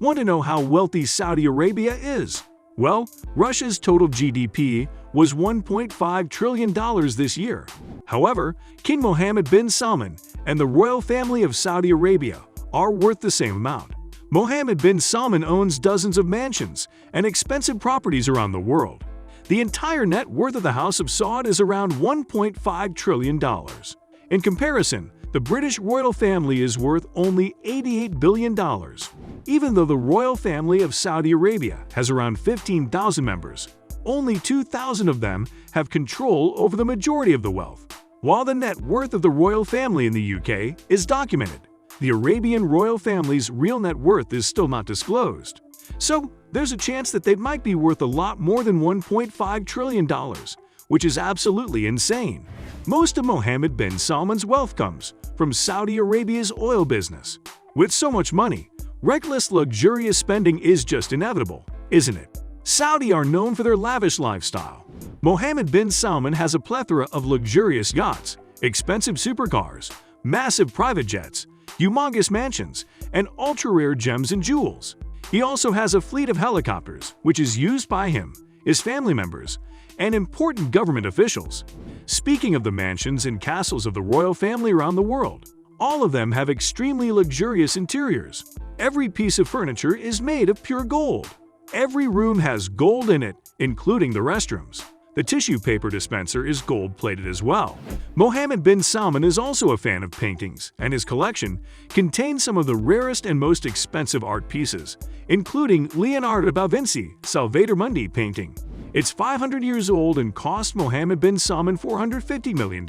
Want to know how wealthy Saudi Arabia is? Well, Russia's total GDP was $1.5 trillion this year. However, King Mohammed bin Salman and the royal family of Saudi Arabia are worth the same amount. Mohammed bin Salman owns dozens of mansions and expensive properties around the world. The entire net worth of the House of Saud is around $1.5 trillion. In comparison, the British royal family is worth only $88 billion. Even though the royal family of Saudi Arabia has around 15,000 members, only 2,000 of them have control over the majority of the wealth. While the net worth of the royal family in the UK is documented, the Arabian royal family's real net worth is still not disclosed. So, there's a chance that they might be worth a lot more than $1.5 trillion, which is absolutely insane. Most of Mohammed bin Salman's wealth comes from Saudi Arabia's oil business. With so much money, reckless luxurious spending is just inevitable, isn't it? Saudi are known for their lavish lifestyle. Mohammed bin Salman has a plethora of luxurious yachts, expensive supercars, massive private jets, humongous mansions, and ultra-rare gems and jewels. He also has a fleet of helicopters, which is used by him, his family members, and important government officials. Speaking of the mansions and castles of the royal family around the world, all of them have extremely luxurious interiors. Every piece of furniture is made of pure gold. Every room has gold in it, including the restrooms. The tissue paper dispenser is gold-plated as well. Mohammed bin Salman is also a fan of paintings, and his collection contains some of the rarest and most expensive art pieces, including Leonardo da Vinci Salvator Mundi painting. It's 500 years old and cost Mohammed bin Salman $450 million.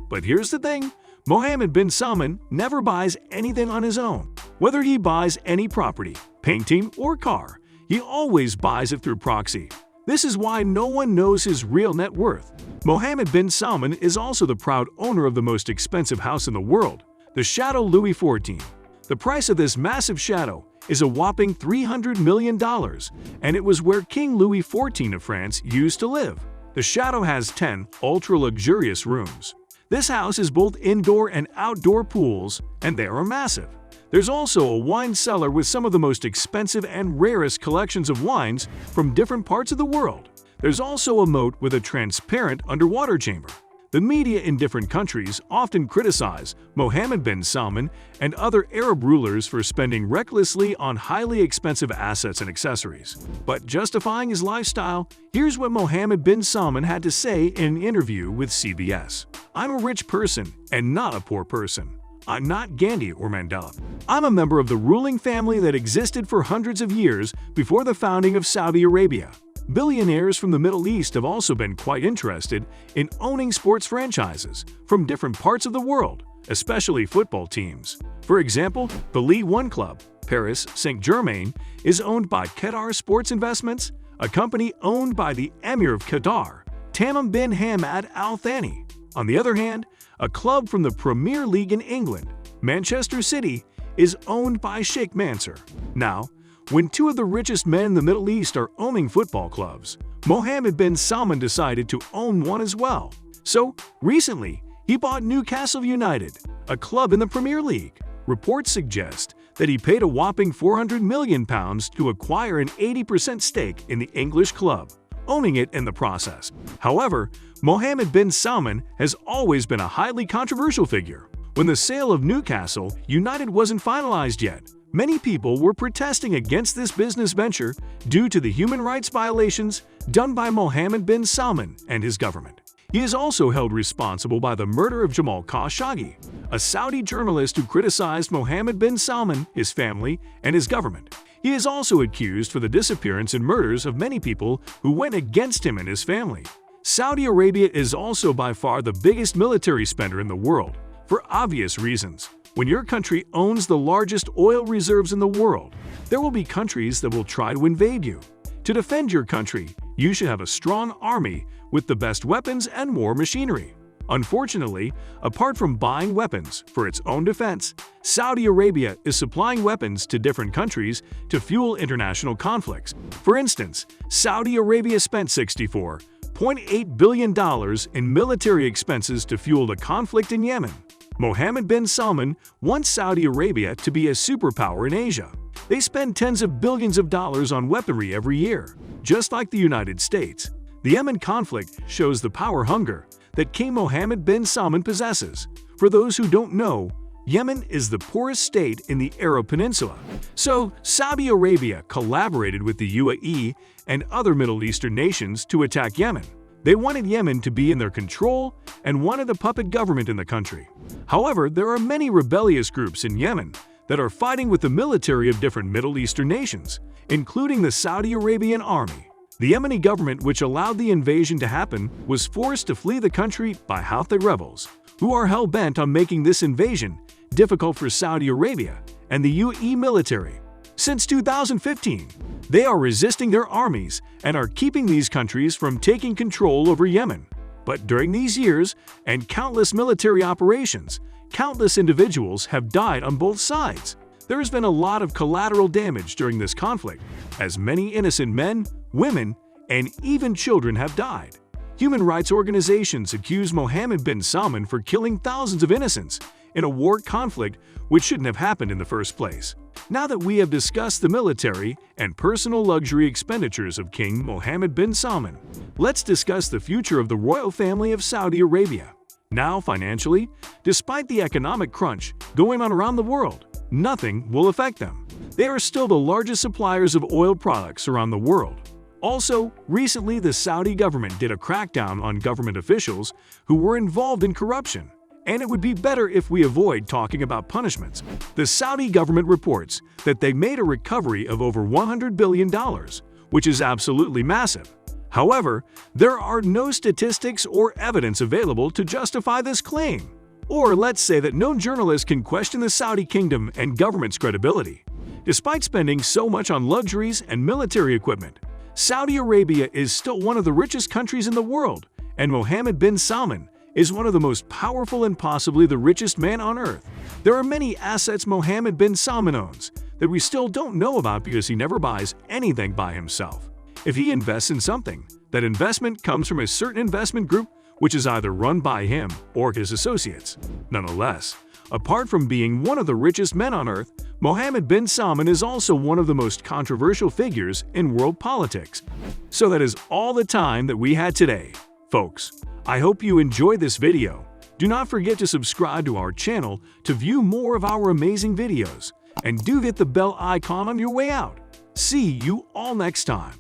But here's the thing, Mohammed bin Salman never buys anything on his own. Whether he buys any property, painting, or car, he always buys it through proxy. This is why no one knows his real net worth. Mohammed bin Salman is also the proud owner of the most expensive house in the world, the Chateau Louis XIV. The price of this massive chateau is a whopping $300 million, and it was where King Louis XIV of France used to live. The chateau has 10 ultra-luxurious rooms. This house is both indoor and outdoor pools, and they are massive. There's also a wine cellar with some of the most expensive and rarest collections of wines from different parts of the world. There's also a moat with a transparent underwater chamber. The media in different countries often criticize Mohammed bin Salman and other Arab rulers for spending recklessly on highly expensive assets and accessories. But justifying his lifestyle, here's what Mohammed bin Salman had to say in an interview with CBS. "I'm a rich person and not a poor person. I'm not Gandhi or Mandela. I'm a member of the ruling family that existed for hundreds of years before the founding of Saudi Arabia. Billionaires from the Middle East have also been quite interested in owning sports franchises from different parts of the world, especially football teams. For example, the Ligue 1 club, Paris Saint-Germain, is owned by Qatar Sports Investments, a company owned by the Emir of Qatar, Tamim bin Hamad Al Thani. On the other hand, a club from the Premier League in England, Manchester City, is owned by Sheikh Mansour. Now, when two of the richest men in the Middle East are owning football clubs, Mohammed bin Salman decided to own one as well. So, recently, he bought Newcastle United, a club in the Premier League. Reports suggest that he paid a whopping £400 million to acquire an 80% stake in the English club, owning it in the process. However, Mohammed bin Salman has always been a highly controversial figure. When the sale of Newcastle United wasn't finalized yet, many people were protesting against this business venture due to the human rights violations done by Mohammed bin Salman and his government. He is also held responsible by the murder of Jamal Khashoggi, a Saudi journalist who criticized Mohammed bin Salman, his family, and his government. He is also accused for the disappearance and murders of many people who went against him and his family. Saudi Arabia is also by far the biggest military spender in the world, for obvious reasons. When your country owns the largest oil reserves in the world, there will be countries that will try to invade you. To defend your country, you should have a strong army with the best weapons and war machinery. Unfortunately, apart from buying weapons for its own defense, Saudi Arabia is supplying weapons to different countries to fuel international conflicts. For instance, Saudi Arabia spent $64.8 billion in military expenses to fuel the conflict in Yemen. Mohammed bin Salman wants Saudi Arabia to be a superpower in Asia. They spend tens of billions of dollars on weaponry every year. Just like the United States, the Yemen conflict shows the power hunger that King Mohammed bin Salman possesses. For those who don't know, Yemen is the poorest state in the Arab Peninsula. So, Saudi Arabia collaborated with the UAE and other Middle Eastern nations to attack Yemen. They wanted Yemen to be in their control and wanted a puppet government in the country. However, there are many rebellious groups in Yemen that are fighting with the military of different Middle Eastern nations, including the Saudi Arabian army. The Yemeni government, which allowed the invasion to happen, was forced to flee the country by Houthi rebels, who are hell-bent on making this invasion difficult for Saudi Arabia and the UAE military. Since 2015, they are resisting their armies and are keeping these countries from taking control over Yemen. But during these years and countless military operations, countless individuals have died on both sides. There has been a lot of collateral damage during this conflict, as many innocent men, women, and even children have died. Human rights organizations accuse Mohammed bin Salman for killing thousands of innocents in a war conflict which shouldn't have happened in the first place. Now that we have discussed the military and personal luxury expenditures of King Mohammed bin Salman, let's discuss the future of the royal family of Saudi Arabia. Now, financially, despite the economic crunch going on around the world, nothing will affect them. They are still the largest suppliers of oil products around the world. Also, recently the Saudi government did a crackdown on government officials who were involved in corruption. And it would be better if we avoid talking about punishments. The Saudi government reports that they made a recovery of over $100 billion, which is absolutely massive. However, there are no statistics or evidence available to justify this claim. Or let's say that no journalist can question the Saudi kingdom and government's credibility. Despite spending so much on luxuries and military equipment, Saudi Arabia is still one of the richest countries in the world, and Mohammed bin Salman is one of the most powerful and possibly the richest man on earth. There are many assets Mohammed bin Salman owns that we still don't know about because he never buys anything by himself. If he invests in something, that investment comes from a certain investment group which is either run by him or his associates. Nonetheless, apart from being one of the richest men on earth, Mohammed bin Salman is also one of the most controversial figures in world politics. So that is all the time that we had today, folks. I hope you enjoyed this video. Do not forget to subscribe to our channel to view more of our amazing videos, and do hit the bell icon on your way out. See you all next time.